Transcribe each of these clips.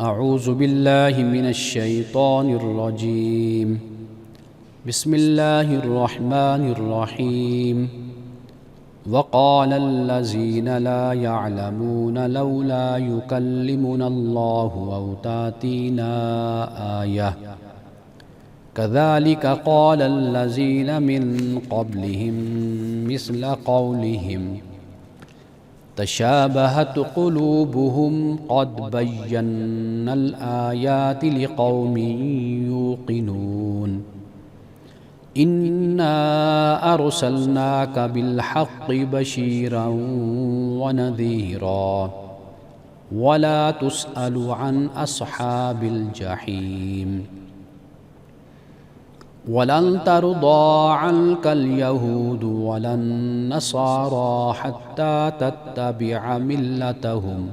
اعوذ باللہ من الشیطان الرجیم بسم اللہ الرحمن الرحیم وقال الذین لا يعلمون لولا يكلمنا اللہ او تأتینا آیہ كذلك قال الذين من قبلهم مثل قولهم تشابهت قلوبهم قد بينا الآيات لقوم يوقنون إنا أرسلناك بالحق بشيرا ونذيرا ولا تسأل عن أصحاب الجحيم وَلَن تَرْضَىٰ عَنكَ الْيَهُودُ وَلَا النَّصَارَىٰ حَتَّىٰ تَتَّبِعَ مِلَّتَهُمْ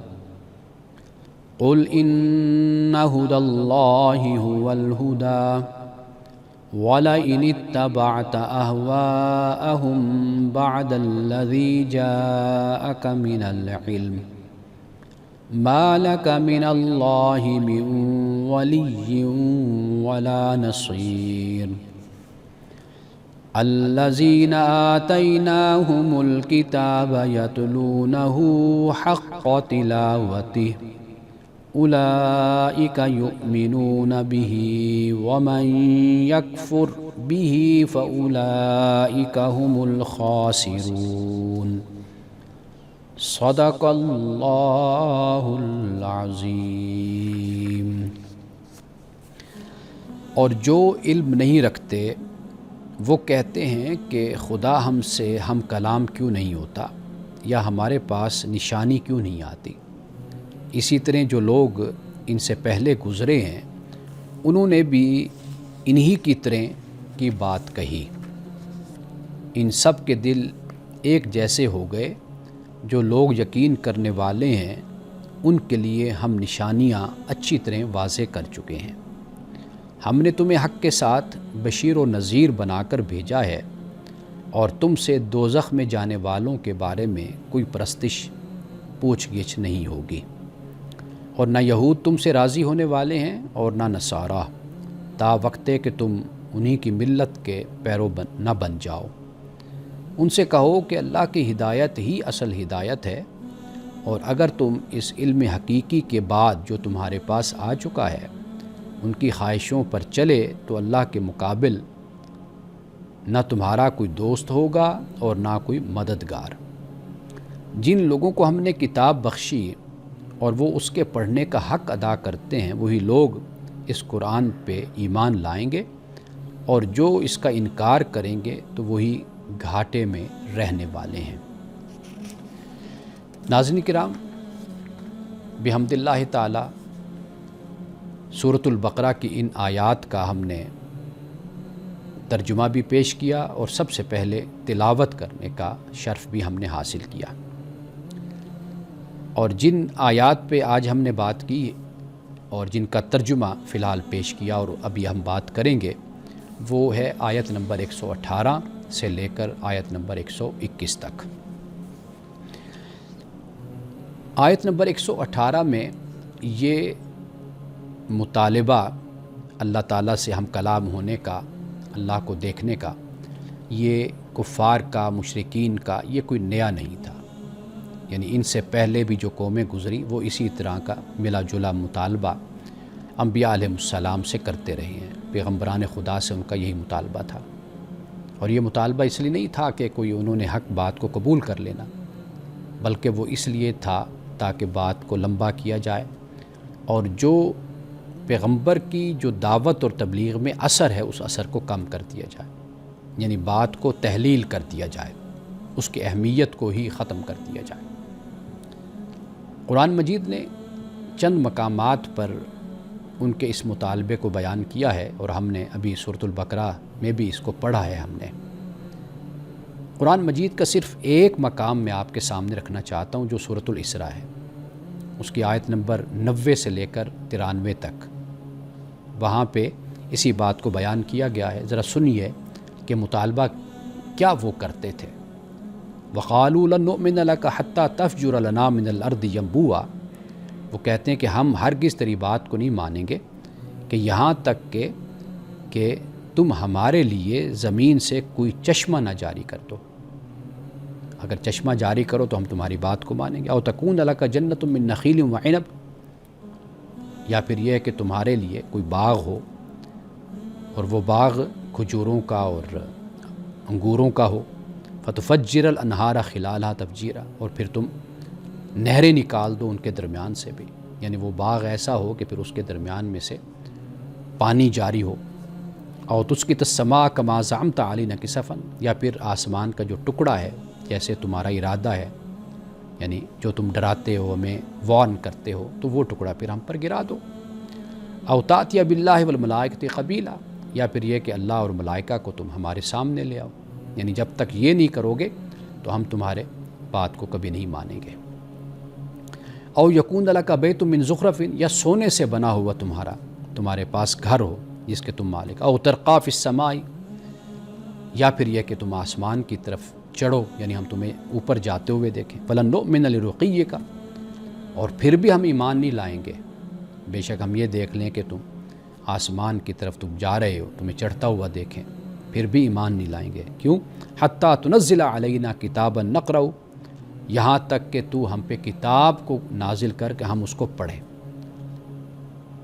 قُلْ إِنَّ هُدَى اللَّهِ هُوَ الْهُدَىٰ وَلَئِنِ اتَّبَعْتَ أَهْوَاءَهُم بَعْدَ الَّذِي جَاءَكَ مِنَ الْعِلْمِ مَا لَكَ مِنَ اللَّهِ مِن وَلِيٍّ وَلَا نَصِيرٍ الَّذِينَ آتَيْنَاهُمُ الْكِتَابَ يَتْلُونَهُ حَقَّ تِلَاوَتِهِ أُولَئِكَ يُؤْمِنُونَ بِهِ وَمَن يَكْفُرْ بِهِ فَأُولَئِكَ هُمُ الْخَاسِرُونَ صدق اللہ العظیم۔ اور جو علم نہیں رکھتے وہ کہتے ہیں کہ خدا ہم سے ہم کلام کیوں نہیں ہوتا یا ہمارے پاس نشانی کیوں نہیں آتی۔ اسی طرح جو لوگ ان سے پہلے گزرے ہیں انہوں نے بھی انہی کی طرح کی بات کہی۔ ان سب کے دل ایک جیسے ہو گئے۔ جو لوگ یقین کرنے والے ہیں ان کے لیے ہم نشانیاں اچھی طرح واضح کر چکے ہیں۔ ہم نے تمہیں حق کے ساتھ بشیر و نذیر بنا کر بھیجا ہے، اور تم سے دوزخ میں جانے والوں کے بارے میں کوئی پرستش پوچھ گچھ نہیں ہوگی، اور نہ یہود تم سے راضی ہونے والے ہیں اور نہ نصارہ، تا وقت کہ تم انہی کی ملت کے پیرو نہ بن جاؤ۔ ان سے کہو کہ اللہ کی ہدایت ہی اصل ہدایت ہے، اور اگر تم اس علم حقیقی کے بعد جو تمہارے پاس آ چکا ہے ان کی خواہشوں پر چلے تو اللہ کے مقابل نہ تمہارا کوئی دوست ہوگا اور نہ کوئی مددگار۔ جن لوگوں کو ہم نے کتاب بخشی اور وہ اس کے پڑھنے کا حق ادا کرتے ہیں وہی لوگ اس قرآن پہ ایمان لائیں گے، اور جو اس کا انکار کریں گے تو وہی گھاٹے میں رہنے والے ہیں۔ ناظرین کرام، بحمد اللہ تعالی سورۃ البقرہ کی ان آیات کا ہم نے ترجمہ بھی پیش کیا اور سب سے پہلے تلاوت کرنے کا شرف بھی ہم نے حاصل کیا، اور جن آیات پہ آج ہم نے بات کی اور جن کا ترجمہ فی الحال پیش کیا اور ابھی ہم بات کریں گے وہ ہے آیت نمبر 118 سے لے کر آیت نمبر 121 تک۔ آیت نمبر 118 میں یہ مطالبہ اللہ تعالیٰ سے ہم کلام ہونے کا، اللہ کو دیکھنے کا، یہ کفار کا، مشرکین کا یہ کوئی نیا نہیں تھا، یعنی ان سے پہلے بھی جو قومیں گزری وہ اسی طرح کا ملا جلا مطالبہ انبیاء علیہ السلام سے کرتے رہے ہیں۔ پیغمبران خدا سے ان کا یہی مطالبہ تھا، اور یہ مطالبہ اس لیے نہیں تھا کہ کوئی انہوں نے حق بات کو قبول کر لینا، بلکہ وہ اس لیے تھا تاکہ بات کو لمبا کیا جائے، اور جو پیغمبر کی جو دعوت اور تبلیغ میں اثر ہے اس اثر کو کم کر دیا جائے، یعنی بات کو تحلیل کر دیا جائے، اس کی اہمیت کو ہی ختم کر دیا جائے۔ قرآن مجید نے چند مقامات پر ان کے اس مطالبے کو بیان کیا ہے، اور ہم نے ابھی سورۃ البقرہ میں بھی اس کو پڑھا ہے۔ ہم نے قرآن مجید کا صرف ایک مقام میں آپ کے سامنے رکھنا چاہتا ہوں جو سورۃ الاسراء ہے، اس کی آیت نمبر 90 سے لے کر 93 تک۔ وہاں پہ اسی بات کو بیان کیا گیا ہے، ذرا سنیے کہ مطالبہ کیا وہ کرتے تھے۔ وَقَالُوا لَن نُؤْمِنَ لَكَ حَتَّى تَفْجُرَ لَنَا مِنَ الْأَرْضِ يَنبُوعًا وہ کہتے ہیں کہ ہم ہرگز تیری بات کو نہیں مانیں گے کہ یہاں تک کہ تم ہمارے لیے زمین سے کوئی چشمہ نہ جاری کر دو. اگر چشمہ جاری کرو تو ہم تمہاری بات کو مانیں گے. او تکون لک جنۃ من نخیل وعنب، یا پھر یہ ہے کہ تمہارے لیے کوئی باغ ہو اور وہ باغ کھجوروں کا اور انگوروں کا ہو. فتفجر الانہار خلالها تفجیرا، اور پھر تم نہریں نکال دو ان کے درمیان سے بھی، یعنی وہ باغ ایسا ہو کہ پھر اس کے درمیان میں سے پانی جاری ہو. او تسقط السماء کما زعمت علینا کسفا، یا پھر آسمان کا جو ٹکڑا ہے جیسے تمہارا ارادہ ہے، یعنی جو تم ڈراتے ہو ہمیں وارن کرتے ہو، تو وہ ٹکڑا پھر ہم پر گرا دو. او تأتی باللہ والملائکۃ قبیلا، یا پھر یہ کہ اللہ اور ملائکہ کو تم ہمارے سامنے لے آؤ. یعنی جب تک یہ نہیں کرو گے تو ہم تمہارے بات کو کبھی نہیں مانیں گے. او یکون لک بیت من زخرف، یا سونے سے بنا ہوا تمہارے پاس گھر ہو جس کے تم مالک. او ترقی فی السماء، یا پھر یہ کہ تم آسمان کی طرف چڑھو، یعنی ہم تمہیں اوپر جاتے ہوئے دیکھیں. فلن نؤمن لرقیک، اور پھر بھی ہم ایمان نہیں لائیں گے بے شک ہم یہ دیکھ لیں کہ تم آسمان کی طرف تم جا رہے ہو، تمہیں چڑھتا ہوا دیکھیں، پھر بھی ایمان نہیں لائیں گے. کیوں؟ حتیٰ تنزل علینا کتابا نقرأ، یہاں تک کہ تو ہم پہ کتاب کو نازل کر کے ہم اس کو پڑھیں.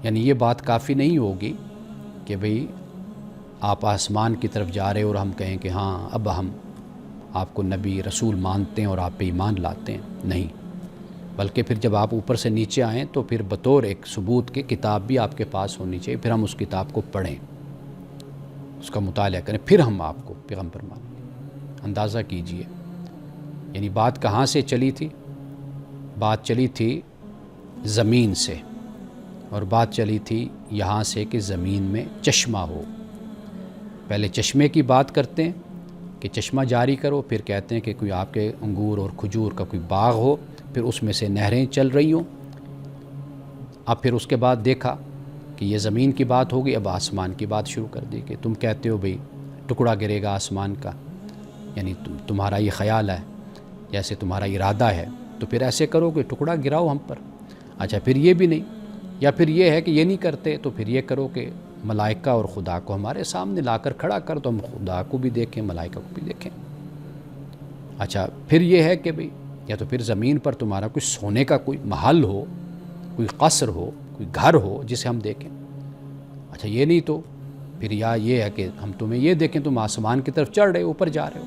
یعنی یہ بات کافی نہیں ہوگی کہ بھئی آپ آسمان کی طرف جا رہے ہو اور ہم کہیں کہ ہاں اب ہم آپ کو نبی رسول مانتے ہیں اور آپ پہ ایمان لاتے ہیں. نہیں، بلکہ پھر جب آپ اوپر سے نیچے آئیں تو پھر بطور ایک ثبوت کے کتاب بھی آپ کے پاس ہونی چاہیے، پھر ہم اس کتاب کو پڑھیں، اس کا مطالعہ کریں، پھر ہم آپ کو پیغمبر مانیں. اندازہ کیجئے، یعنی بات کہاں سے چلی تھی؟ بات چلی تھی زمین سے، اور بات چلی تھی یہاں سے کہ زمین میں چشمہ ہو. پہلے چشمے کی بات کرتے ہیں کہ چشمہ جاری کرو، پھر کہتے ہیں کہ کوئی آپ کے انگور اور کھجور کا کوئی باغ ہو، پھر اس میں سے نہریں چل رہی ہوں. اب پھر اس کے بعد دیکھا کہ یہ زمین کی بات ہوگی، اب آسمان کی بات شروع کر دی کہ تم کہتے ہو بھئی ٹکڑا گرے گا آسمان کا، یعنی تمہارا یہ خیال ہے، جیسے تمہارا ارادہ ہے، تو پھر ایسے کرو کہ ٹکڑا گراؤ ہم پر. اچھا پھر یہ بھی نہیں، یا پھر یہ ہے کہ یہ نہیں کرتے تو پھر یہ کرو کہ ملائکہ اور خدا کو ہمارے سامنے لا کر کھڑا کر تو ہم خدا کو بھی دیکھیں، ملائکہ کو بھی دیکھیں. اچھا پھر یہ ہے کہ بھئی یا تو پھر زمین پر تمہارا کوئی سونے کا کوئی محل ہو، کوئی قصر ہو، کوئی گھر ہو جسے ہم دیکھیں. اچھا یہ نہیں تو پھر یا یہ ہے کہ ہم تمہیں یہ دیکھیں تم آسمان کی طرف چڑھ رہے ہو، اوپر جا رہے ہو.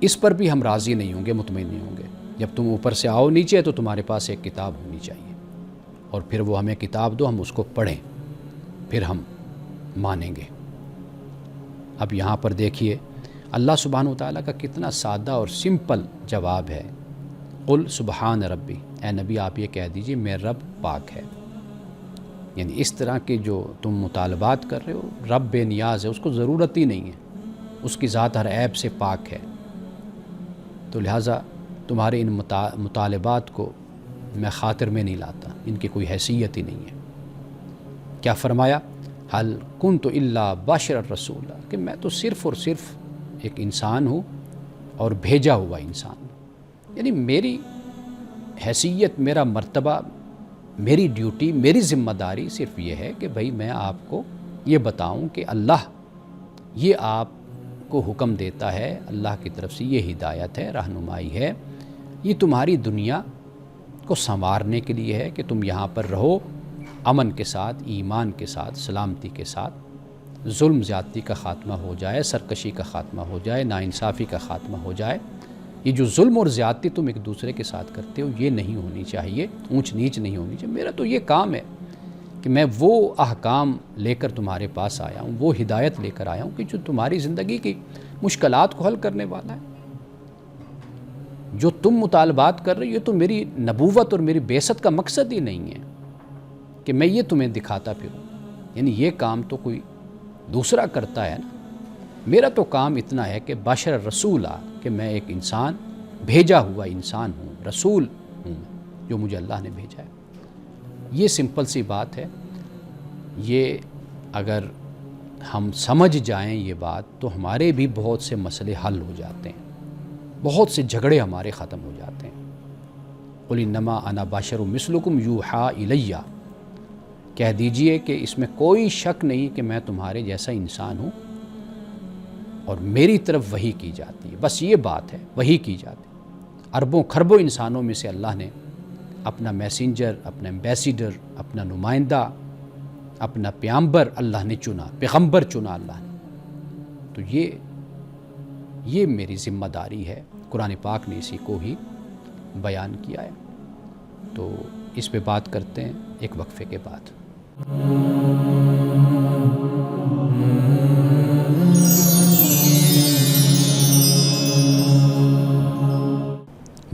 اس پر بھی ہم راضی نہیں ہوں گے، مطمئن نہیں ہوں گے. جب تم اوپر سے آؤ نیچے تو تمہارے پاس ایک کتاب ہونی چاہیے، اور پھر وہ ہمیں کتاب دو، ہم اس کو پڑھیں، پھر ہم مانیں گے. اب یہاں پر دیکھیے اللہ سبحانہ وتعالیٰ کا کتنا سادہ اور سمپل جواب ہے. قل سبحان ربی، اے نبی آپ یہ کہہ دیجئے میرا رب پاک ہے. یعنی اس طرح کے جو تم مطالبات کر رہے ہو، رب بے نیاز ہے، اس کو ضرورت ہی نہیں ہے، اس کی ذات ہر عیب سے پاک ہے. تو لہٰذا تمہارے ان مطالبات کو میں خاطر میں نہیں لاتا، ان کی کوئی حیثیت ہی نہیں ہے. کیا فرمایا؟ حل کنت الا بشرا رسولا، کہ میں تو صرف اور صرف ایک انسان ہوں اور بھیجا ہوا انسان ہوں. یعنی میری حیثیت، میرا مرتبہ، میری ڈیوٹی، میری ذمہ داری صرف یہ ہے کہ بھئی میں آپ کو یہ بتاؤں کہ اللہ یہ آپ کو حکم دیتا ہے، اللہ کی طرف سے یہ ہدایت ہے، رہنمائی ہے، یہ تمہاری دنیا کو سنوارنے کے لیے ہے کہ تم یہاں پر رہو امن کے ساتھ، ایمان کے ساتھ، سلامتی کے ساتھ، ظلم زیادتی کا خاتمہ ہو جائے، سرکشی کا خاتمہ ہو جائے، ناانصافی کا خاتمہ ہو جائے. یہ جو ظلم اور زیادتی تم ایک دوسرے کے ساتھ کرتے ہو یہ نہیں ہونی چاہیے، اونچ نیچ نہیں ہونی چاہیے. میرا تو یہ کام ہے کہ میں وہ احکام لے کر تمہارے پاس آیا ہوں، وہ ہدایت لے کر آیا ہوں کہ جو تمہاری زندگی کی مشکلات کو حل کرنے والا ہے. جو تم مطالبات کر رہے ہو یہ تو میری نبوت اور میری بعثت کا مقصد ہی نہیں ہے کہ میں یہ تمہیں دکھاتا پھروں. یعنی یہ کام تو کوئی دوسرا کرتا ہے نا. میرا تو کام اتنا ہے کہ بشر رسول کہ میں ایک انسان، بھیجا ہوا انسان ہوں، رسول ہوں جو مجھے اللہ نے بھیجا ہے. یہ سمپل سی بات ہے. یہ اگر ہم سمجھ جائیں یہ بات تو ہمارے بھی بہت سے مسئلے حل ہو جاتے ہیں، بہت سے جھگڑے ہمارے ختم ہو جاتے ہیں. قل انما انا بشر مثلکم یوحیٰ الیہ، کہہ دیجئے کہ اس میں کوئی شک نہیں کہ میں تمہارے جیسا انسان ہوں اور میری طرف وحی کی جاتی ہے، بس یہ بات ہے، وحی کی جاتی ہے۔ اربوں کھربوں انسانوں میں سے اللہ نے اپنا میسنجر، اپنا ایمبیسیڈر، اپنا نمائندہ، اپنا پیغمبر اللہ نے چنا، پیغمبر چنا اللہ نے۔ تو یہ میری ذمہ داری ہے، قرآن پاک نے اسی کو ہی بیان کیا ہے۔ تو اس پہ بات کرتے ہیں ایک وقفے کے بعد۔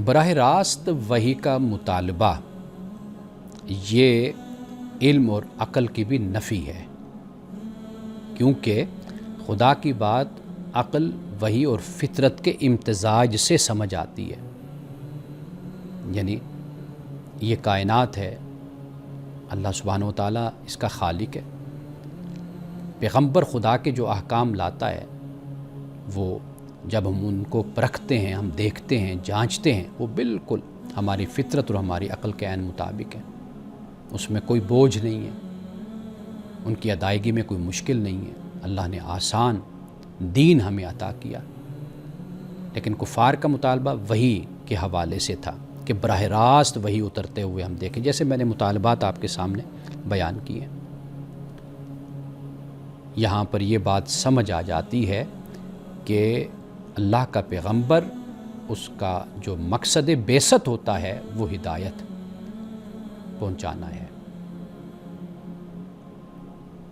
براہ راست وحی کا مطالبہ یہ علم اور عقل کی بھی نفی ہے، کیونکہ خدا کی بات عقل، وحی اور فطرت کے امتزاج سے سمجھ آتی ہے۔ یعنی یہ کائنات ہے، اللہ سبحانہ و تعالیٰ اس کا خالق ہے، پیغمبر خدا کے جو احکام لاتا ہے وہ جب ہم ان کو پرکھتے ہیں، ہم دیکھتے ہیں، جانچتے ہیں، وہ بالکل ہماری فطرت اور ہماری عقل کے عین مطابق ہیں، اس میں کوئی بوجھ نہیں ہے، ان کی ادائیگی میں کوئی مشکل نہیں ہے۔ اللہ نے آسان دین ہمیں عطا کیا، لیکن کفار کا مطالبہ وحی کے حوالے سے تھا کہ براہ راست وحی اترتے ہوئے ہم دیکھیں، جیسے میں نے مطالبات آپ کے سامنے بیان کیے۔ یہاں پر یہ بات سمجھ آ جاتی ہے کہ اللہ کا پیغمبر، اس کا جو مقصد بعثت ہوتا ہے وہ ہدایت پہنچانا ہے۔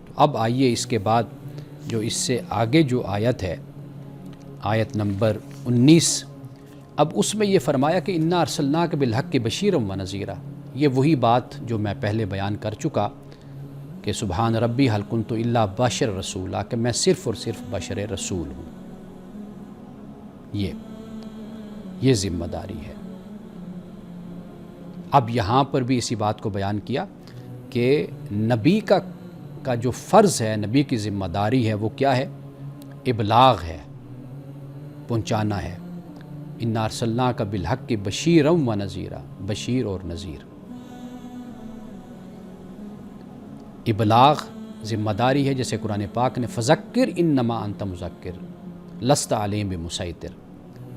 تو اب آئیے اس کے بعد جو اس سے آگے جو آیت ہے، آیت نمبر 19، اب اس میں یہ فرمایا کہ انا ارسلناک بالحق بشیرا و نذیرا۔ یہ وہی بات جو میں پہلے بیان کر چکا کہ سبحان ربی حل کنت الا بشر رسولا، کہ میں صرف اور صرف بشر رسول ہوں۔ یہ ذمہ داری ہے۔ اب یہاں پر بھی اسی بات کو بیان کیا کہ نبی کا جو فرض ہے، نبی کی ذمہ داری ہے، وہ کیا ہے؟ ابلاغ ہے، پہنچانا ہے۔ انا ارسلناک بالحق بشیرا و نذیرا، بشیر اور نذیر۔ ابلاغ ذمہ داری ہے، جیسے قرآن پاک نے فذکر انما انت مذکر لست علیہم بمسیطر،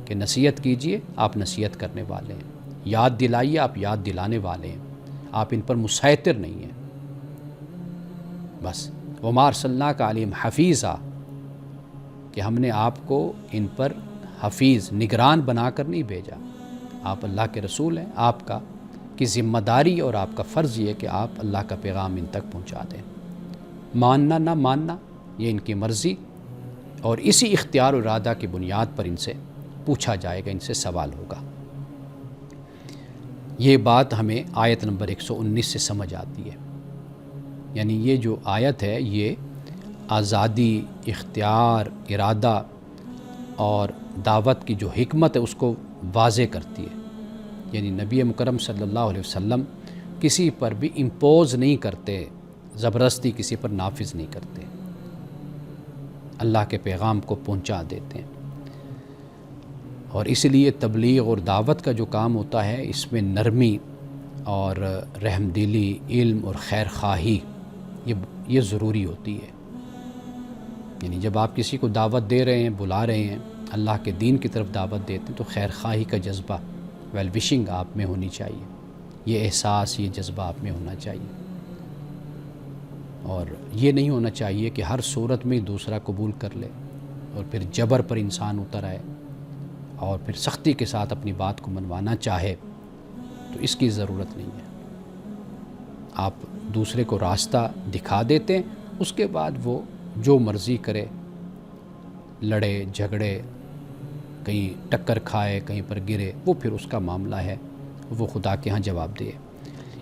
کہ نصیحت کیجئے، آپ نصیحت کرنے والے ہیں، یاد دلائیے، آپ یاد دلانے والے ہیں، آپ ان پر مسیطر نہیں ہیں۔ بس وما ارسلناک علیہم حفیظا، کہ ہم نے آپ کو ان پر حفیظ، نگران بنا کر نہیں بھیجا۔ آپ اللہ کے رسول ہیں، آپ کی ذمہ داری اور آپ کا فرض یہ کہ آپ اللہ کا پیغام ان تک پہنچا دیں۔ ماننا نہ ماننا یہ ان کی مرضی، اور اسی اختیار و ارادہ کی بنیاد پر ان سے پوچھا جائے گا، ان سے سوال ہوگا۔ یہ بات ہمیں آیت نمبر 119 سے سمجھ آتی ہے۔ یعنی یہ جو آیت ہے یہ آزادی، اختیار، ارادہ اور دعوت کی جو حکمت ہے اس کو واضح کرتی ہے۔ یعنی نبی مکرم صلی اللہ علیہ وسلم کسی پر بھی امپوز نہیں کرتے، زبردستی کسی پر نافذ نہیں کرتے، اللہ کے پیغام کو پہنچا دیتے ہیں۔ اور اس لیے تبلیغ اور دعوت کا جو کام ہوتا ہے، اس میں نرمی اور رحم دلی، علم اور خیر خواہی یہ ضروری ہوتی ہے۔ یعنی جب آپ کسی کو دعوت دے رہے ہیں، بلا رہے ہیں، اللہ کے دین کی طرف دعوت دیتے ہیں، تو خیر خواہی کا جذبہ، ویل وشنگ آپ میں ہونی چاہیے، یہ احساس، یہ جذبہ آپ میں ہونا چاہیے۔ اور یہ نہیں ہونا چاہیے کہ ہر صورت میں دوسرا قبول کر لے اور پھر جبر پر انسان اتر آئے اور پھر سختی کے ساتھ اپنی بات کو منوانا چاہے، تو اس کی ضرورت نہیں ہے۔ آپ دوسرے کو راستہ دکھا دیتے ہیں، اس کے بعد وہ جو مرضی کرے، لڑے جھگڑے، کہیں ٹکر کھائے، کہیں پر گرے، وہ پھر اس کا معاملہ ہے، وہ خدا کے ہاں جواب دے۔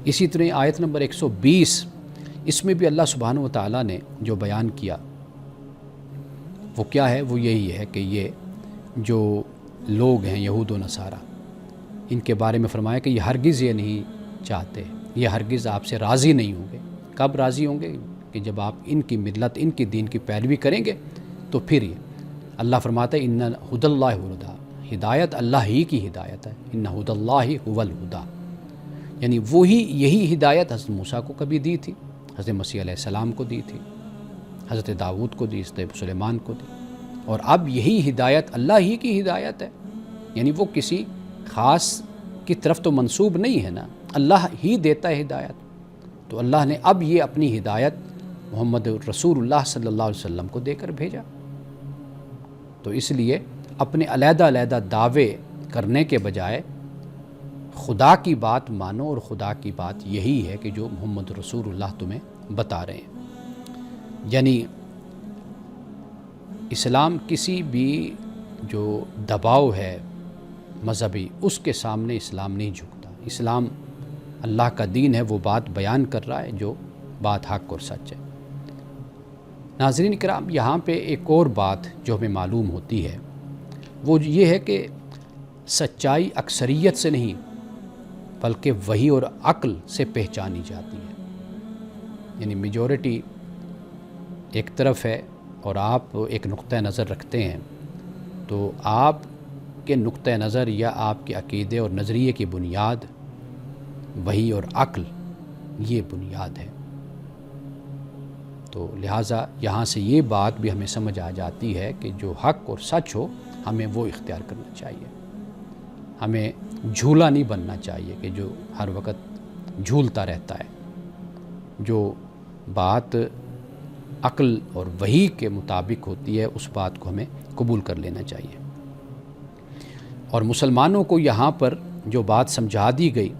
اسی طرح آیت نمبر 120، اس میں بھی اللہ سبحانہ و تعالیٰ نے جو بیان کیا وہ کیا ہے؟ وہ یہی ہے کہ یہ جو لوگ ہیں یہود و نصارہ، ان کے بارے میں فرمایا کہ یہ ہرگز یہ نہیں چاہتے، یہ ہرگز آپ سے راضی نہیں ہوں گے۔ کب راضی ہوں گے؟ کہ جب آپ ان کی ملت، ان کی دین کی پیروی کریں گے، تو پھر یہ اللہ فرماتا ہے ان ھدی اللہ الہدیٰ، ہدایت اللہ ہی کی ہدایت ہے، ان ھدی اللہ ھو الھدیٰ، یعنی وہی یہی ہدایت حضرت موسیٰ کو کبھی دی تھی، حضرت مسیح علیہ السلام کو دی تھی، حضرت داؤد کو دی، حضرت سلیمان کو دی، اور اب یہی ہدایت اللہ ہی کی ہدایت ہے، یعنی وہ کسی خاص کی طرف تو منسوب نہیں ہے نا، اللہ ہی دیتا ہے ہدایت۔ تو اللہ نے اب یہ اپنی ہدایت محمد رسول اللہ صلی اللہ علیہ وسلم کو دے کر بھیجا۔ تو اس لیے اپنے علیحدہ علیحدہ دعوے کرنے کے بجائے خدا کی بات مانو، اور خدا کی بات یہی ہے کہ جو محمد رسول اللہ تمہیں بتا رہے ہیں۔ یعنی اسلام کسی بھی جو دباؤ ہے مذہبی، اس کے سامنے اسلام نہیں جھکتا۔ اسلام اللہ کا دین ہے، وہ بات بیان کر رہا ہے جو بات حق اور سچ ہے۔ ناظرین کرام، یہاں پہ ایک اور بات جو ہمیں معلوم ہوتی ہے وہ یہ ہے کہ سچائی اکثریت سے نہیں بلکہ وحی اور عقل سے پہچانی جاتی ہے۔ یعنی میجورٹی ایک طرف ہے اور آپ ایک نقطہ نظر رکھتے ہیں، تو آپ کے نقطہ نظر یا آپ کے عقیدے اور نظریے کی بنیاد وحی اور عقل، یہ بنیاد ہے۔ تو لہٰذا یہاں سے یہ بات بھی ہمیں سمجھ آ جاتی ہے کہ جو حق اور سچ ہو ہمیں وہ اختیار کرنا چاہیے۔ ہمیں جھولا نہیں بننا چاہیے کہ جو ہر وقت جھولتا رہتا ہے۔ جو بات عقل اور وحی کے مطابق ہوتی ہے اس بات کو ہمیں قبول کر لینا چاہیے۔ اور مسلمانوں کو یہاں پر جو بات سمجھا دی گئی،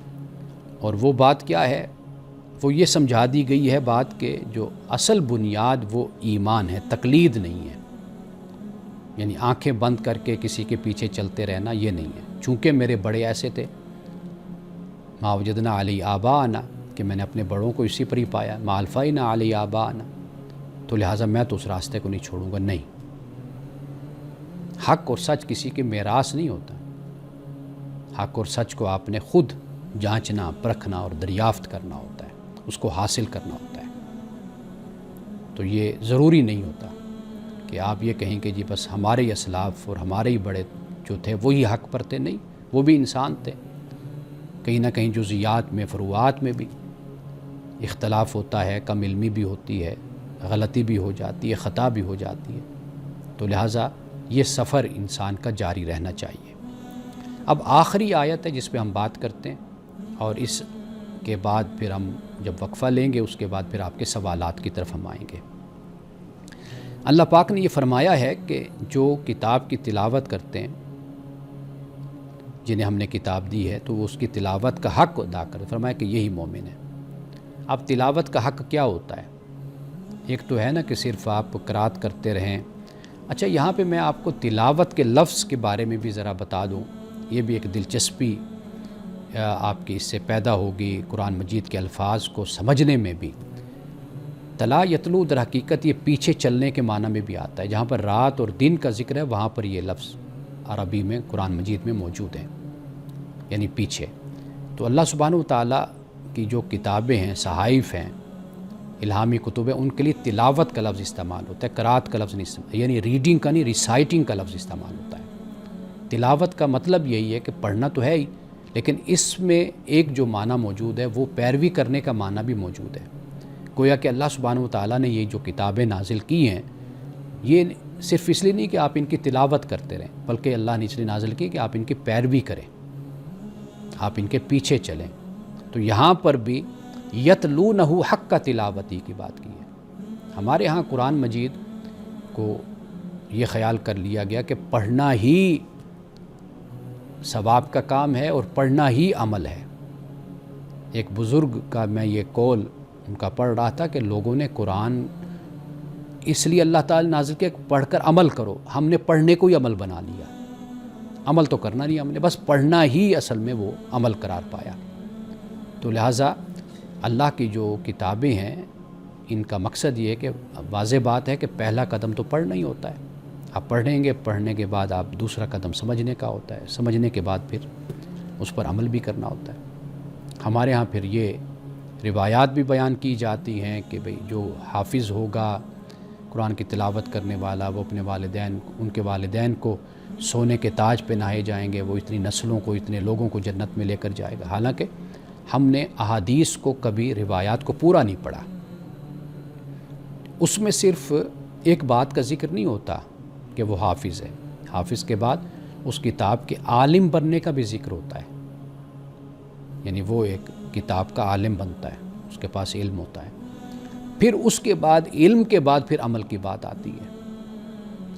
اور وہ بات کیا ہے؟ وہ یہ سمجھا دی گئی ہے بات کہ جو اصل بنیاد وہ ایمان ہے، تقلید نہیں ہے۔ یعنی آنکھیں بند کر کے کسی کے پیچھے چلتے رہنا یہ نہیں ہے۔ چونکہ میرے بڑے ایسے تھے، ما وجدنا علی آباءنا، کہ میں نے اپنے بڑوں کو اسی پر ہی پایا، ما الفینا علی آباءنا، تو لہٰذا میں تو اس راستے کو نہیں چھوڑوں گا۔ نہیں، حق اور سچ کسی کے میراث نہیں ہوتا۔ حق اور سچ کو آپ نے خود جانچنا، پرکھنا اور دریافت کرنا ہوتا ہے، اس کو حاصل کرنا ہوتا ہے۔ تو یہ ضروری نہیں ہوتا کہ آپ یہ کہیں کہ جی بس ہمارے ہی اسلاف اور ہمارے ہی بڑے جو تھے وہی حق پر تھے۔ نہیں، وہ بھی انسان تھے، کہیں نہ کہیں جزیات میں، فروعات میں بھی اختلاف ہوتا ہے، کم علمی بھی ہوتی ہے، غلطی بھی ہو جاتی ہے، خطا بھی ہو جاتی ہے۔ تو لہٰذا یہ سفر انسان کا جاری رہنا چاہیے۔ اب آخری آیت ہے جس پہ ہم بات کرتے ہیں، اور اس کے بعد پھر ہم جب وقفہ لیں گے اس کے بعد پھر آپ کے سوالات کی طرف ہم آئیں گے۔ اللہ پاک نے یہ فرمایا ہے کہ جو کتاب کی تلاوت کرتے ہیں، جنہیں ہم نے کتاب دی ہے، تو وہ اس کی تلاوت کا حق ادا کرتے، فرمایا کہ یہی مومن ہے۔ اب تلاوت کا حق کیا ہوتا ہے؟ ایک تو ہے نا کہ صرف آپ قرات کرتے رہیں۔ اچھا، یہاں پہ میں آپ کو تلاوت کے لفظ کے بارے میں بھی ذرا بتا دوں، یہ بھی ایک دلچسپی آپ کی اس سے پیدا ہوگی قرآن مجید کے الفاظ کو سمجھنے میں بھی۔ تلا یتلو در حقیقت یہ پیچھے چلنے کے معنی میں بھی آتا ہے، جہاں پر رات اور دن کا ذکر ہے وہاں پر یہ لفظ عربی میں قرآن مجید میں موجود ہیں، یعنی پیچھے۔ تو اللہ سبحانہ وتعالیٰ کی جو کتابیں ہیں، صحائف ہیں، الہامی کتب ہیں، ان کے لیے تلاوت کا لفظ استعمال ہوتا ہے، قرات کا لفظ نہیں استعمال، یعنی ریڈنگ کا نہیں، ریسائٹنگ کا لفظ استعمال ہوتا ہے۔ تلاوت کا مطلب یہی ہے کہ پڑھنا تو ہے ہی، لیکن اس میں ایک جو معنی موجود ہے وہ پیروی کرنے کا معنی بھی موجود ہے۔ گویا کہ اللہ سبحانہ وتعالیٰ نے یہ جو کتابیں نازل کی ہیں، یہ صرف اس لیے نہیں کہ آپ ان کی تلاوت کرتے رہیں، بلکہ اللہ نے اس لیے نازل کی کہ آپ ان کی پیروی کریں، آپ ان کے پیچھے چلیں۔ تو یہاں پر بھی یتلونہ حق کا تلاوتی کی بات کی ہے۔ ہمارے ہاں قرآن مجید کو یہ خیال کر لیا گیا کہ پڑھنا ہی ثواب کا کام ہے اور پڑھنا ہی عمل ہے۔ ایک بزرگ کا میں یہ قول ان کا پڑھ رہا تھا کہ لوگوں نے قرآن اس لیے اللہ تعالی نازل کیا کہ پڑھ کر عمل کرو، ہم نے پڑھنے کو ہی عمل بنا لیا، عمل تو کرنا نہیں، ہم نے بس پڑھنا ہی اصل میں وہ عمل قرار پایا۔ تو لہٰذا اللہ کی جو کتابیں ہیں ان کا مقصد یہ ہے کہ واضح بات ہے کہ پہلا قدم تو پڑھنا ہی ہوتا ہے۔ آپ پڑھیں گے، پڑھنے کے بعد آپ دوسرا قدم سمجھنے کا ہوتا ہے، سمجھنے کے بعد پھر اس پر عمل بھی کرنا ہوتا ہے۔ ہمارے ہاں پھر یہ روایات بھی بیان کی جاتی ہیں کہ بھئی جو حافظ ہوگا، قرآن کی تلاوت کرنے والا، وہ اپنے والدین، ان کے والدین کو سونے کے تاج پہ نہائے جائیں گے، وہ اتنی نسلوں کو، اتنے لوگوں کو جنت میں لے کر جائے گا۔ حالانکہ ہم نے احادیث کو کبھی روایات کو پورا نہیں پڑھا۔ اس میں صرف ایک بات کا ذکر نہیں ہوتا کہ وہ حافظ ہے، حافظ کے بعد اس کتاب کے عالم بننے کا بھی ذکر ہوتا ہے، یعنی وہ ایک کتاب کا عالم بنتا ہے، اس کے پاس علم ہوتا ہے۔ پھر اس کے بعد علم کے بعد پھر عمل کی بات آتی ہے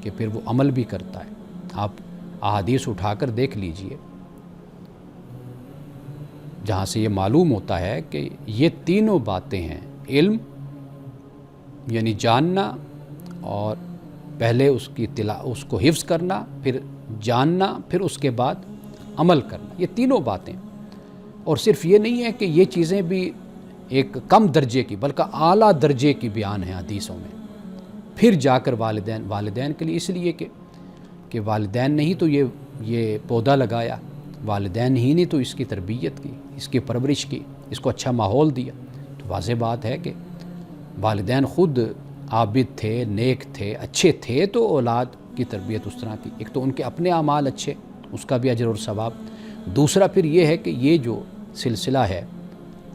کہ پھر وہ عمل بھی کرتا ہے۔ آپ احادیث اٹھا کر دیکھ لیجئے، جہاں سے یہ معلوم ہوتا ہے کہ یہ تینوں باتیں ہیں، علم یعنی جاننا، اور پہلے اس کو حفظ کرنا، پھر جاننا، پھر اس کے بعد عمل کرنا، یہ تینوں باتیں۔ اور صرف یہ نہیں ہے کہ یہ چیزیں بھی ایک کم درجے کی بلکہ اعلیٰ درجے کی بیان ہیں حدیثوں میں۔ پھر جا کر والدین کے لیے، اس لیے کہ والدین نے ہی تو یہ پودا لگایا، والدین ہی نے تو اس کی تربیت کی، اس کی پرورش کی، اس کو اچھا ماحول دیا، تو واضح بات ہے کہ والدین خود عابد تھے، نیک تھے، اچھے تھے، تو اولاد کی تربیت اس طرح کی، ایک تو ان کے اپنے اعمال اچھے، اس کا بھی اجر اور ثواب، دوسرا پھر یہ ہے کہ یہ جو سلسلہ ہے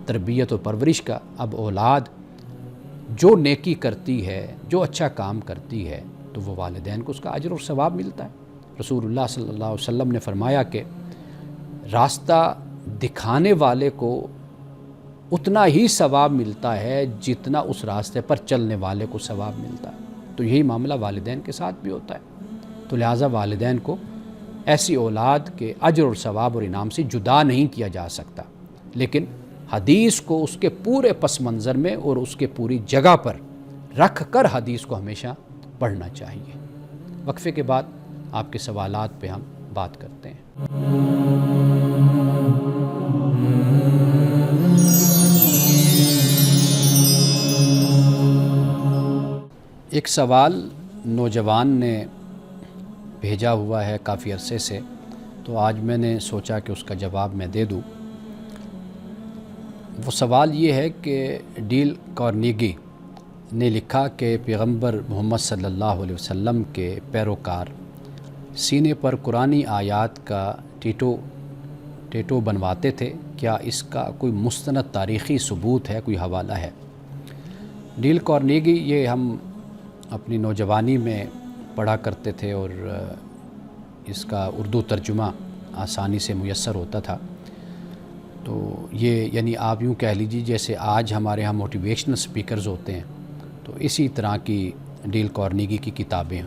تربیت و پرورش کا، اب اولاد جو نیکی کرتی ہے، جو اچھا کام کرتی ہے، تو وہ والدین کو اس کا اجر اور ثواب ملتا ہے۔ رسول اللہ صلی اللہ علیہ وسلم نے فرمایا کہ راستہ دکھانے والے کو اتنا ہی ثواب ملتا ہے جتنا اس راستے پر چلنے والے کو ثواب ملتا ہے۔ تو یہی معاملہ والدین کے ساتھ بھی ہوتا ہے، تو لہٰذا والدین کو ایسی اولاد کے اجر اور ثواب اور انعام سے جدا نہیں کیا جا سکتا، لیکن حدیث کو اس کے پورے پس منظر میں اور اس کے پوری جگہ پر رکھ کر حدیث کو ہمیشہ پڑھنا چاہیے۔ وقفے کے بعد آپ کے سوالات پہ ہم بات کرتے ہیں۔ ایک سوال نوجوان نے بھیجا ہوا ہے کافی عرصے سے، تو آج میں نے سوچا کہ اس کا جواب میں دے دوں۔ وہ سوال یہ ہے کہ ڈیل کارنیگی نے لکھا کہ پیغمبر محمد صلی اللہ علیہ وسلم کے پیروکار سینے پر قرآنی آیات کا ٹیٹو بنواتے تھے، کیا اس کا کوئی مستند تاریخی ثبوت ہے، کوئی حوالہ ہے؟ ڈیل کارنیگی یہ ہم اپنی نوجوانی میں پڑھا کرتے تھے، اور اس کا اردو ترجمہ آسانی سے میسر ہوتا تھا۔ تو یہ یعنی آپ یوں کہہ لیجیے جیسے آج ہمارے ہاں موٹیویشنل سپیکرز ہوتے ہیں، تو اسی طرح کی ڈیل کارنیگی کی کتابیں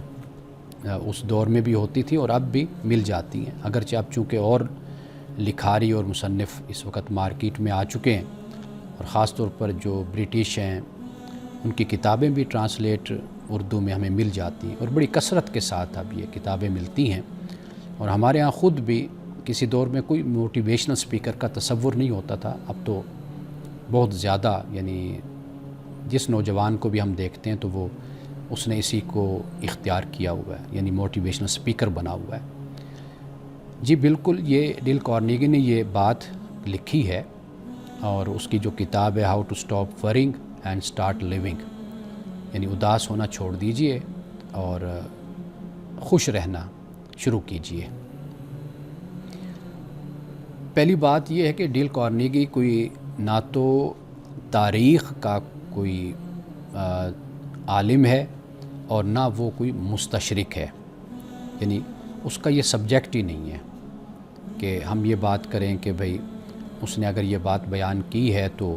اس دور میں بھی ہوتی تھیں اور اب بھی مل جاتی ہیں، اگرچہ اب چونکہ اور لکھاری اور مصنف اس وقت مارکیٹ میں آ چکے ہیں، اور خاص طور پر جو برٹش ہیں ان کی کتابیں بھی ٹرانسلیٹ اردو میں ہمیں مل جاتی ہیں، اور بڑی کثرت کے ساتھ اب یہ کتابیں ملتی ہیں۔ اور ہمارے ہاں خود بھی کسی دور میں کوئی موٹیویشنل سپیکر کا تصور نہیں ہوتا تھا، اب تو بہت زیادہ، یعنی جس نوجوان کو بھی ہم دیکھتے ہیں تو وہ اس نے اسی کو اختیار کیا ہوا ہے، یعنی موٹیویشنل سپیکر بنا ہوا ہے۔ جی بالکل، یہ ڈیل کارنیگی نے یہ بات لکھی ہے، اور اس کی جو کتاب ہے how to stop worrying and start living, یعنی اداس ہونا چھوڑ دیجئے اور خوش رہنا شروع کیجئے۔ پہلی بات یہ ہے کہ ڈیل کارنیگی کوئی نہ تو تاریخ کا کوئی عالم ہے اور نہ وہ کوئی مستشرق ہے، یعنی اس کا یہ سبجیکٹ ہی نہیں ہے کہ ہم یہ بات کریں کہ بھئی اس نے اگر یہ بات بیان کی ہے تو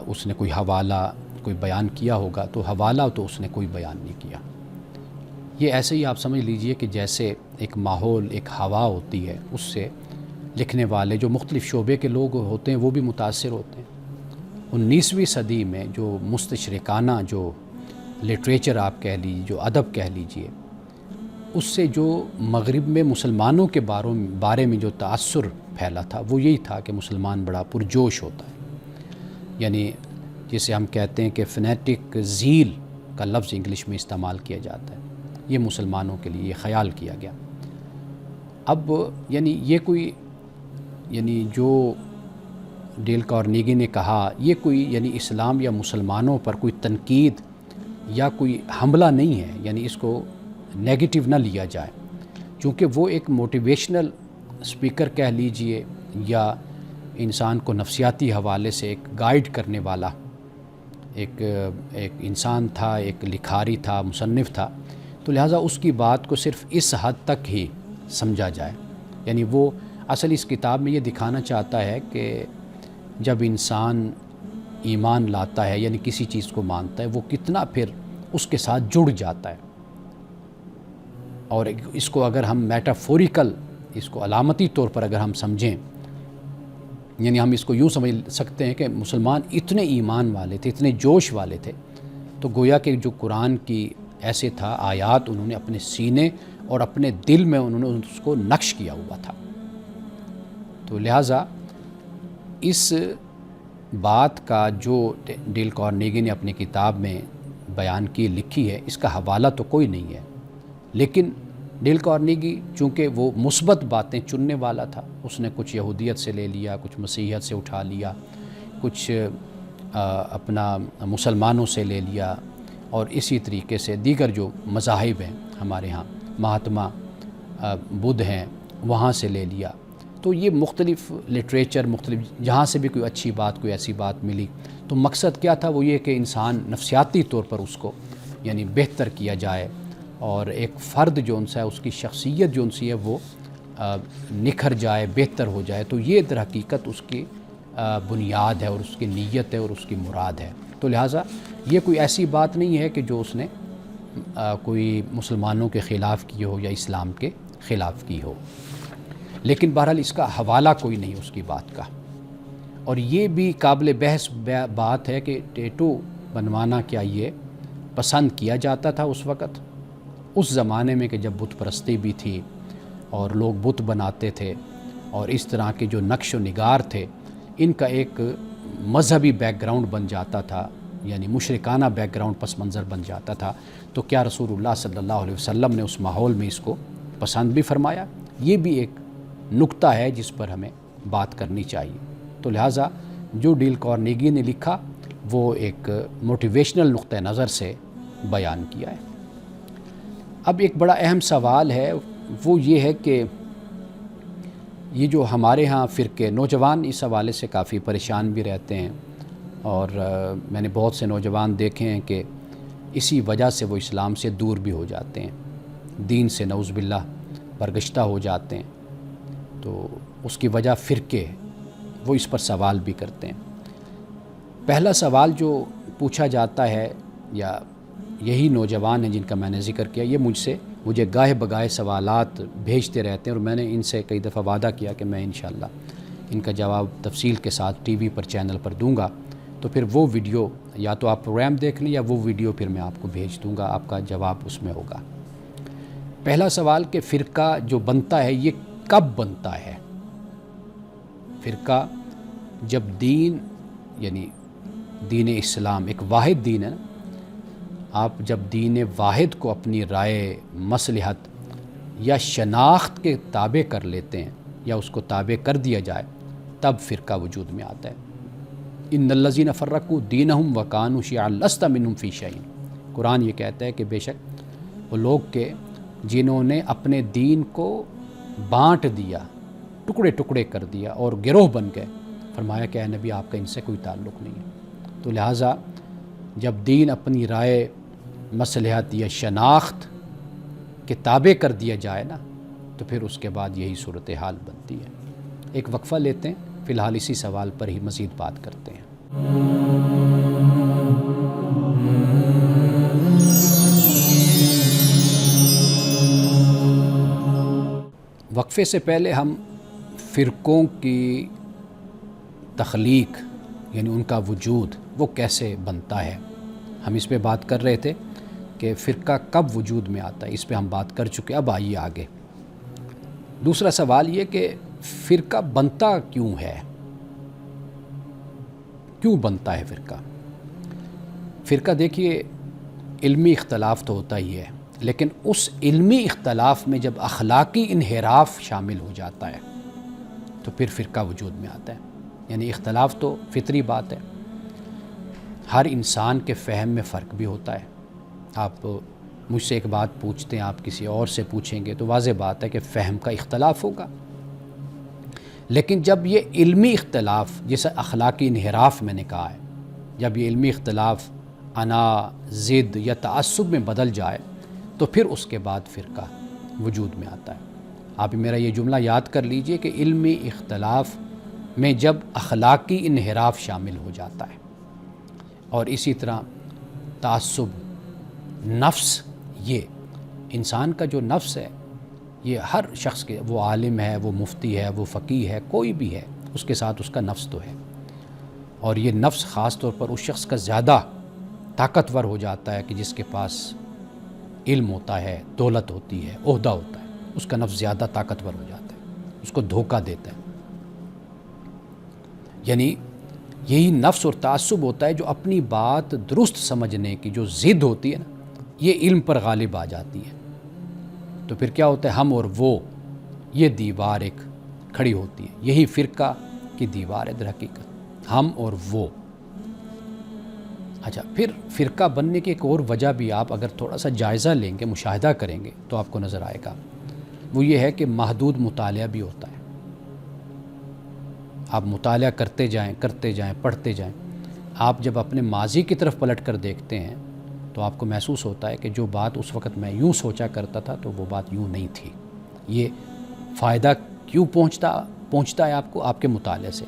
اس نے کوئی حوالہ کوئی بیان کیا ہوگا، تو حوالہ تو اس نے کوئی بیان نہیں کیا۔ یہ ایسے ہی آپ سمجھ لیجئے کہ جیسے ایک ماحول، ایک ہوا ہوتی ہے، اس سے لکھنے والے جو مختلف شعبے کے لوگ ہوتے ہیں وہ بھی متاثر ہوتے ہیں۔ 19ویں صدی میں جو مستشرقانہ جو لٹریچر آپ کہہ لیجیے، جو ادب کہہ لیجئے، اس سے جو مغرب میں مسلمانوں کے بارے میں جو تأثر پھیلا تھا وہ یہی تھا کہ مسلمان بڑا پرجوش ہوتا ہے، یعنی جسے ہم کہتے ہیں کہ فنیٹک زیل کا لفظ انگلش میں استعمال کیا جاتا ہے، یہ مسلمانوں کے لیے یہ خیال کیا گیا۔ اب یعنی یہ کوئی یعنی جو ڈیل کارنیگی نے کہا یہ کوئی یعنی اسلام یا مسلمانوں پر کوئی تنقید یا کوئی حملہ نہیں ہے، یعنی اس کو نیگیٹو نہ لیا جائے، چونکہ وہ ایک موٹیویشنل سپیکر کہہ لیجئے یا انسان کو نفسیاتی حوالے سے ایک گائیڈ کرنے والا ایک انسان تھا، ایک لکھاری تھا، مصنف تھا، تو لہٰذا اس کی بات کو صرف اس حد تک ہی سمجھا جائے. یعنی وہ اصل اس کتاب میں یہ دکھانا چاہتا ہے کہ جب انسان ایمان لاتا ہے یعنی کسی چیز کو مانتا ہے، وہ کتنا پھر اس کے ساتھ جڑ جاتا ہے. اور اس کو اگر ہم میٹافوریکل، اس کو علامتی طور پر اگر ہم سمجھیں، یعنی ہم اس کو یوں سمجھ سکتے ہیں کہ مسلمان اتنے ایمان والے تھے، اتنے جوش والے تھے، تو گویا کہ جو قرآن کی ایسے تھا آیات انہوں نے اپنے سینے اور اپنے دل میں انہوں نے اس کو نقش کیا ہوا تھا. تو لہٰذا اس بات کا جو ڈیل کارنیگی نے اپنی کتاب میں بیان کی لکھی ہے، اس کا حوالہ تو کوئی نہیں ہے، لیکن ڈیل کارنیگی چونکہ وہ مثبت باتیں چننے والا تھا، اس نے کچھ یہودیت سے لے لیا، کچھ مسیحیت سے اٹھا لیا، کچھ اپنا مسلمانوں سے لے لیا، اور اسی طریقے سے دیگر جو مذاہب ہیں ہمارے ہاں، مہاتما بدھ ہیں، وہاں سے لے لیا. تو یہ مختلف لٹریچر، مختلف جہاں سے بھی کوئی اچھی بات، کوئی ایسی بات ملی، تو مقصد کیا تھا؟ وہ یہ کہ انسان نفسیاتی طور پر اس کو یعنی بہتر کیا جائے، اور ایک فرد جو ان سے ہے، اس کی شخصیت جو ان سے ہے وہ نکھر جائے، بہتر ہو جائے. تو یہ در حقیقت اس کی بنیاد ہے، اور اس کی نیت ہے، اور اس کی مراد ہے. تو لہٰذا یہ کوئی ایسی بات نہیں ہے کہ جو اس نے کوئی مسلمانوں کے خلاف کی ہو یا اسلام کے خلاف کی ہو، لیکن بہرحال اس کا حوالہ کوئی نہیں اس کی بات کا. اور یہ بھی قابل بحث بات ہے کہ ٹیٹو بنوانا کیا یہ پسند کیا جاتا تھا اس وقت، اس زمانے میں کہ جب بت پرستی بھی تھی اور لوگ بت بناتے تھے، اور اس طرح کے جو نقش و نگار تھے ان کا ایک مذہبی بیک گراؤنڈ بن جاتا تھا، یعنی مشرکانہ بیک گراؤنڈ پس منظر بن جاتا تھا. تو کیا رسول اللہ صلی اللہ علیہ وسلم نے اس ماحول میں اس کو پسند بھی فرمایا؟ یہ بھی ایک نقطہ ہے جس پر ہمیں بات کرنی چاہیے. تو لہٰذا جو ڈیل کارنیگی نے لکھا وہ ایک موٹیویشنل نقطہ نظر سے بیان کیا ہے. اب ایک بڑا اہم سوال ہے، وہ یہ ہے کہ یہ جو ہمارے ہاں فرقے، نوجوان اس حوالے سے کافی پریشان بھی رہتے ہیں، اور میں نے بہت سے نوجوان دیکھے ہیں کہ اسی وجہ سے وہ اسلام سے دور بھی ہو جاتے ہیں، دین سے نعوذ باللہ برگشتہ ہو جاتے ہیں. تو اس کی وجہ فرقے، وہ اس پر سوال بھی کرتے ہیں. پہلا سوال جو پوچھا جاتا ہے، یا یہی نوجوان ہیں جن کا میں نے ذکر کیا، یہ مجھے گاہے بگاہے سوالات بھیجتے رہتے ہیں، اور میں نے ان سے کئی دفعہ وعدہ کیا کہ میں انشاءاللہ ان کا جواب تفصیل کے ساتھ ٹی وی پر چینل پر دوں گا. تو پھر وہ ویڈیو یا تو آپ پروگرام دیکھ لیں، یا وہ ویڈیو پھر میں آپ کو بھیج دوں گا، آپ کا جواب اس میں ہوگا. پہلا سوال کہ فرقہ جو بنتا ہے یہ کب بنتا ہے؟ فرقہ جب دین، یعنی دین اسلام ایک واحد دین ہے نا، آپ جب دین واحد کو اپنی رائے، مصلحت یا شناخت کے تابع کر لیتے ہیں، یا اس کو تابع کر دیا جائے، تب فرقہ وجود میں آتا ہے. ان الذین فرقوا دینہم وکانوا شیعا لست منہم فی شیء. قرآن یہ کہتا ہے کہ بے شک وہ لوگ کہ جنہوں نے اپنے دین کو بانٹ دیا، ٹکڑے ٹکڑے کر دیا اور گروہ بن گئے، فرمایا کہ اے نبی آپ کا ان سے کوئی تعلق نہیں ہے. تو لہٰذا جب دین اپنی رائے، مصلحت یا شناخت کے تابع کر دیا جائے نا، تو پھر اس کے بعد یہی صورتحال بنتی ہے. ایک وقفہ لیتے ہیں، فی الحال اسی سوال پر ہی مزید بات کرتے ہیں. وقفے سے پہلے ہم فرقوں کی تخلیق، یعنی ان کا وجود وہ کیسے بنتا ہے، ہم اس پہ بات کر رہے تھے کہ فرقہ کب وجود میں آتا ہے، اس پہ ہم بات کر چکے. اب آئیے آگے. دوسرا سوال یہ کہ فرقہ بنتا کیوں ہے، کیوں بنتا ہے فرقہ؟ فرقہ دیکھیے علمی اختلاف تو ہوتا ہی ہے، لیکن اس علمی اختلاف میں جب اخلاقی انحراف شامل ہو جاتا ہے تو پھر فرقہ وجود میں آتا ہے. یعنی اختلاف تو فطری بات ہے، ہر انسان کے فہم میں فرق بھی ہوتا ہے. آپ مجھ سے ایک بات پوچھتے ہیں، آپ کسی اور سے پوچھیں گے تو واضح بات ہے کہ فہم کا اختلاف ہوگا. لیکن جب یہ علمی اختلاف، جیسے اخلاقی انحراف میں نے کہا ہے، جب یہ علمی اختلاف انا، ضد یا تعصب میں بدل جائے تو پھر اس کے بعد فرقہ وجود میں آتا ہے۔ آپ میرا یہ جملہ یاد کر لیجئے کہ علمی اختلاف میں جب اخلاقی انحراف شامل ہو جاتا ہے، اور اسی طرح تعصب، نفس، یہ انسان کا جو نفس ہے، یہ ہر شخص کے، وہ عالم ہے، وہ مفتی ہے، وہ فقیہ ہے، کوئی بھی ہے، اس کے ساتھ اس کا نفس تو ہے، اور یہ نفس خاص طور پر اس شخص کا زیادہ طاقتور ہو جاتا ہے کہ جس کے پاس علم ہوتا ہے، دولت ہوتی ہے، عہدہ ہوتا ہے، اس کا نفس زیادہ طاقتور ہو جاتا ہے، اس کو دھوکہ دیتا ہے۔ یعنی یہی نفس اور تعصب ہوتا ہے جو اپنی بات درست سمجھنے کی جو ضد ہوتی ہے نا، یہ علم پر غالب آ جاتی ہے، تو پھر کیا ہوتا ہے، ہم اور وہ، یہ دیوار ایک کھڑی ہوتی ہے، یہی فرقہ کی دیوار ہے در حقیقت، ہم اور وہ۔ اچھا، پھر فرقہ بننے کی ایک اور وجہ بھی آپ اگر تھوڑا سا جائزہ لیں گے، مشاہدہ کریں گے تو آپ کو نظر آئے گا، وہ یہ ہے کہ محدود مطالعہ بھی ہوتا ہے۔ آپ مطالعہ کرتے جائیں، پڑھتے جائیں، آپ جب اپنے ماضی کی طرف پلٹ کر دیکھتے ہیں تو آپ کو محسوس ہوتا ہے کہ جو بات اس وقت میں یوں سوچا کرتا تھا تو وہ بات یوں نہیں تھی۔ یہ فائدہ کیوں پہنچتا ہے آپ کو؟ آپ کے مطالعے سے۔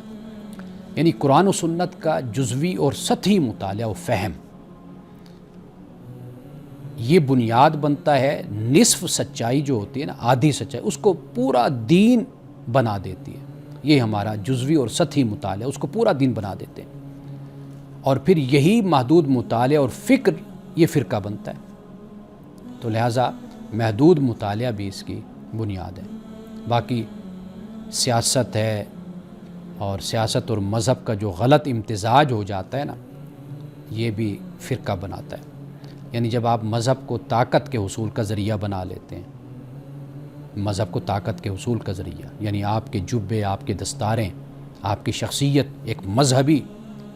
یعنی قرآن و سنت کا جزوی اور سطحی مطالعہ و فہم، یہ بنیاد بنتا ہے، نصف سچائی جو ہوتی ہے نا، آدھی سچائی، اس کو پورا دین بنا دیتی ہے۔ یہ ہمارا جزوی اور سطحی مطالعہ اس کو پورا دین بنا دیتے ہیں، اور پھر یہی محدود مطالعہ اور فکر یہ فرقہ بنتا ہے۔ تو لہٰذا محدود مطالعہ بھی اس کی بنیاد ہے۔ باقی سیاست ہے، اور سیاست اور مذہب کا جو غلط امتزاج ہو جاتا ہے نا، یہ بھی فرقہ بناتا ہے۔ یعنی جب آپ مذہب کو طاقت کے حصول کا ذریعہ بنا لیتے ہیں، مذہب کو طاقت کے حصول کا ذریعہ، یعنی آپ کے جبے، آپ کے دستاریں، آپ کی شخصیت ایک مذہبی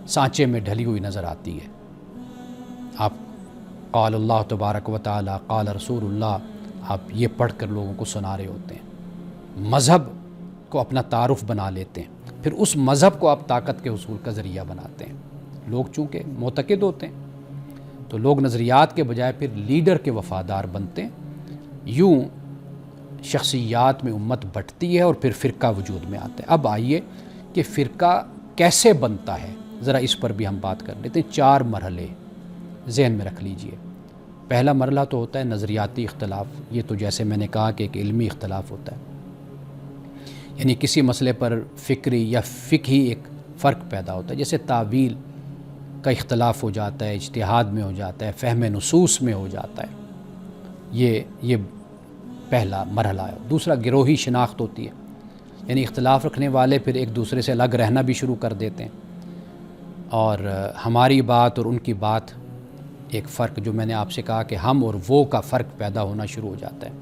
سانچے میں ڈھلی ہوئی نظر آتی ہے۔ آپ قال اللہ تبارک و تعالی، قال رسول اللہ، آپ یہ پڑھ کر لوگوں کو سنا رہے ہوتے ہیں، مذہب کو اپنا تعارف بنا لیتے ہیں، پھر اس مذہب کو آپ طاقت کے حصول کا ذریعہ بناتے ہیں۔ لوگ چونکہ معتقد ہوتے ہیں تو لوگ نظریات کے بجائے پھر لیڈر کے وفادار بنتے ہیں۔ یوں شخصیات میں امت بٹتی ہے اور پھر فرقہ وجود میں آتا ہے۔ اب آئیے کہ فرقہ کیسے بنتا ہے، ذرا اس پر بھی ہم بات کر لیتے ہیں۔ 4 مرحلے ذہن میں رکھ لیجئے۔ پہلا مرحلہ تو ہوتا ہے نظریاتی اختلاف، یہ تو جیسے میں نے کہا کہ ایک علمی اختلاف ہوتا ہے، یعنی کسی مسئلے پر فکری یا فقہی ایک فرق پیدا ہوتا ہے، جیسے تعویل کا اختلاف ہو جاتا ہے، اجتہاد میں ہو جاتا ہے، فہم نصوص میں ہو جاتا ہے، یہ پہلا مرحلہ ہے۔ دوسرا گروہی شناخت ہوتی ہے، یعنی اختلاف رکھنے والے پھر ایک دوسرے سے الگ رہنا بھی شروع کر دیتے ہیں، اور ہماری بات اور ان کی بات، ایک فرق جو میں نے آپ سے کہا کہ ہم اور وہ کا فرق پیدا ہونا شروع ہو جاتا ہے۔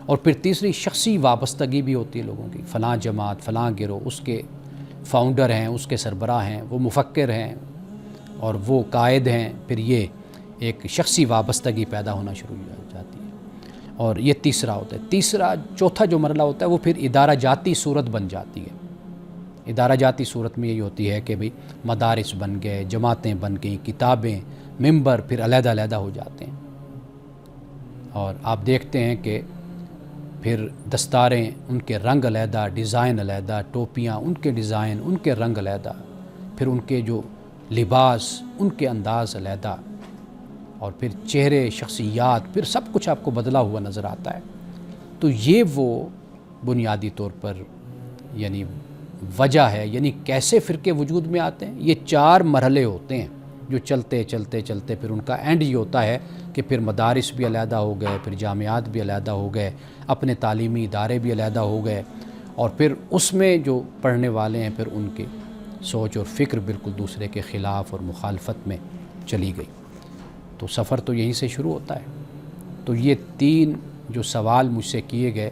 اور پھر تیسری شخصی وابستگی بھی ہوتی ہے لوگوں کی، فلاں جماعت، فلاں گروہ، اس کے فاؤنڈر ہیں، اس کے سربراہ ہیں، وہ مفکر ہیں اور وہ قائد ہیں، پھر یہ ایک شخصی وابستگی پیدا ہونا شروع ہو جاتی ہے، اور یہ تیسرا ہوتا ہے۔ چوتھا جو مرحلہ ہوتا ہے وہ پھر ادارہ جاتی صورت بن جاتی ہے۔ ادارہ جاتی صورت میں یہی ہوتی ہے کہ بھئی مدارس بن گئے، جماعتیں بن گئیں، کتابیں، ممبر پھر علیحدہ علیحدہ ہو جاتے ہیں، اور آپ دیکھتے ہیں کہ پھر دستاریں، ان کے رنگ علیحدہ، ڈیزائن علیحدہ، ٹوپیاں، ان کے ڈیزائن، ان کے رنگ علیحدہ، پھر ان کے جو لباس، ان کے انداز علیحدہ، اور پھر چہرے، شخصیات، پھر سب کچھ آپ کو بدلا ہوا نظر آتا ہے۔ تو یہ وہ بنیادی طور پر یعنی وجہ ہے، یعنی کیسے فرقے وجود میں آتے ہیں۔ یہ 4 مرحلے ہوتے ہیں جو چلتے پھر ان کا اینڈ یہ ہوتا ہے کہ پھر مدارس بھی علیحدہ ہو گئے، پھر جامعات بھی علیحدہ ہو گئے، اپنے تعلیمی ادارے بھی علیحدہ ہو گئے، اور پھر اس میں جو پڑھنے والے ہیں پھر ان کی سوچ اور فکر بالکل دوسرے کے خلاف اور مخالفت میں چلی گئی۔ تو سفر تو یہیں سے شروع ہوتا ہے۔ تو یہ 3 جو سوال مجھ سے کیے گئے،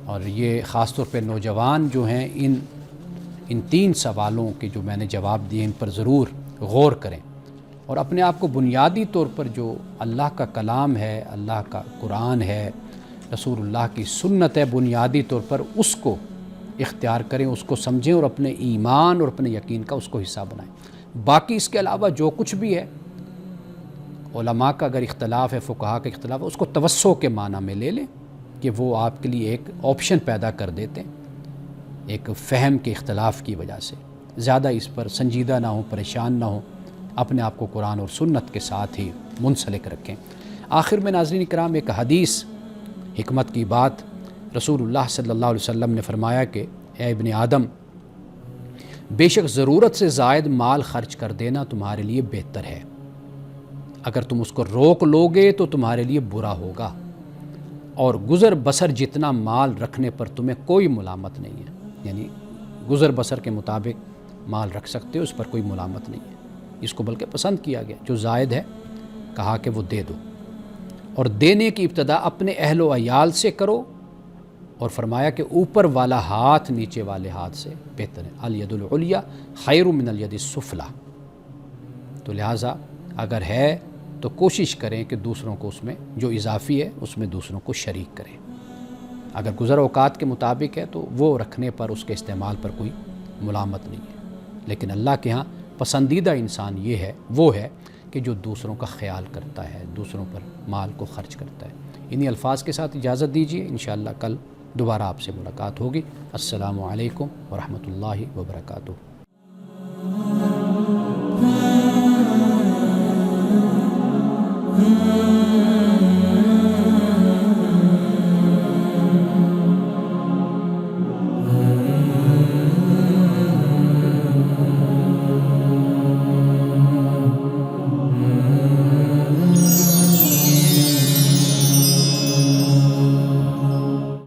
اور یہ خاص طور پہ نوجوان جو ہیں ان 3 سوالوں کے جو میں نے جواب دیے، ان پر ضرور غور کریں، اور اپنے آپ کو بنیادی طور پر جو اللہ کا کلام ہے، اللہ کا قرآن ہے، رسول اللہ کی سنت ہے، بنیادی طور پر اس کو اختیار کریں، اس کو سمجھیں اور اپنے ایمان اور اپنے یقین کا اس کو حصہ بنائیں۔ باقی اس کے علاوہ جو کچھ بھی ہے، علماء کا اگر اختلاف ہے، فقہا کا اختلاف ہے، اس کو توسع کے معنی میں لے لیں کہ وہ آپ کے لیے ایک آپشن پیدا کر دیتے ہیں ایک فہم کے اختلاف کی وجہ سے۔ زیادہ اس پر سنجیدہ نہ ہوں، پریشان نہ ہوں، اپنے آپ کو قرآن اور سنت کے ساتھ ہی منسلک رکھیں۔ آخر میں ناظرین کرام، ایک حدیث حکمت کی بات، رسول اللہ صلی اللہ علیہ وسلم نے فرمایا کہ اے ابن آدم، بے شک ضرورت سے زائد مال خرچ کر دینا تمہارے لیے بہتر ہے، اگر تم اس کو روک لوگے تو تمہارے لیے برا ہوگا، اور گزر بسر جتنا مال رکھنے پر تمہیں کوئی ملامت نہیں ہے، یعنی گزر بسر کے مطابق مال رکھ سکتے ہو، اس پر کوئی ملامت نہیں ہے، اس کو بلکہ پسند کیا گیا، جو زائد ہے کہا کہ وہ دے دو، اور دینے کی ابتدا اپنے اہل و عیال سے کرو، اور فرمایا کہ اوپر والا ہاتھ نیچے والے ہاتھ سے بہتر ہے، الید العلیٰ خیر من الید السفلیٰ۔ تو لہٰذا اگر ہے تو کوشش کریں کہ دوسروں کو اس میں جو اضافی ہے اس میں دوسروں کو شریک کریں، اگر گزر اوقات کے مطابق ہے تو وہ رکھنے پر، اس کے استعمال پر کوئی ملامت نہیں ہے، لیکن اللہ کے ہاں پسندیدہ انسان یہ ہے، وہ ہے کہ جو دوسروں کا خیال کرتا ہے، دوسروں پر مال کو خرچ کرتا ہے۔ انہی الفاظ کے ساتھ اجازت دیجیے، انشاءاللہ کل دوبارہ آپ سے ملاقات ہوگی۔ السلام علیکم ورحمۃ اللہ وبرکاتہ۔